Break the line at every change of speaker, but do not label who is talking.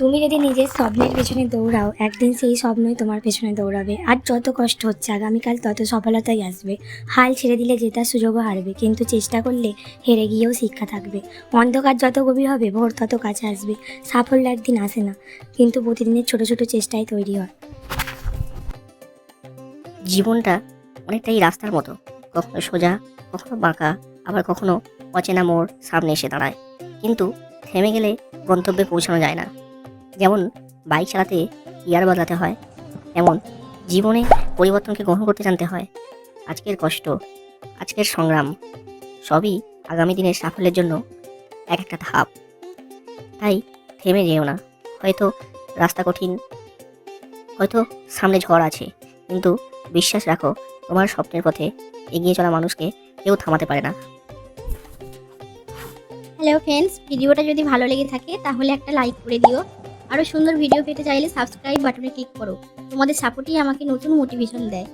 তুমি যদি নিজের স্বপ্নের পেছনে দৌড়াও, একদিন সেই স্বপ্নই তোমার পেছনে দৌড়াবে। আর যত কষ্ট হচ্ছে আগামীকাল তত সফলতাই আসবে। হাল ছেড়ে দিলে জেতার সুযোগও হারবে, কিন্তু চেষ্টা করলে হেরে গিয়েও শিক্ষা থাকবে। অন্ধকার যত গভীর হবে, ভোর তত কাছে আসবে। সাফল্য একদিন আসে না, কিন্তু প্রতিদিনের ছোট ছোট চেষ্টায় তৈরি হয়।
জীবনটা অনেকটাই রাস্তার মতো, কখনো সোজা, কখনো বাঁকা, আবার কখনো অচেনা মোড় সামনে এসে দাঁড়ায়। কিন্তু থেমে গেলে গন্তব্যে পৌঁছানো যায় না। যেমন বাইক চালাতে গিয়ার বদলাতে হয়, তেমন জীবনে পরিবর্তনকে গ্রহণ করতে জানতে হয়। আজকের কষ্ট, আজকের সংগ্রাম সবই আগামী দিনের সাফল্যের জন্য এক একটা ধাপ। তাই থেমে যেও না। হয়তো রাস্তা কঠিন, হয়তো সামনে ঝড় আছে, কিন্তু বিশ্বাস রাখো, তোমার স্বপ্নের পথে এগিয়ে চলা মানুষকে কেউ থামাতে পারে না।
হ্যালো ফ্রেন্ডস, ভিডিওটা যদি ভালো লেগে থাকে তাহলে একটা লাইক করে দিও। আরও সুন্দর ভিডিও পেতে চাইলে সাবস্ক্রাইব বাটনে ক্লিক করো। তোমাদের সাপোর্টই আমাকে নতুন মোটিভেশন দেয়।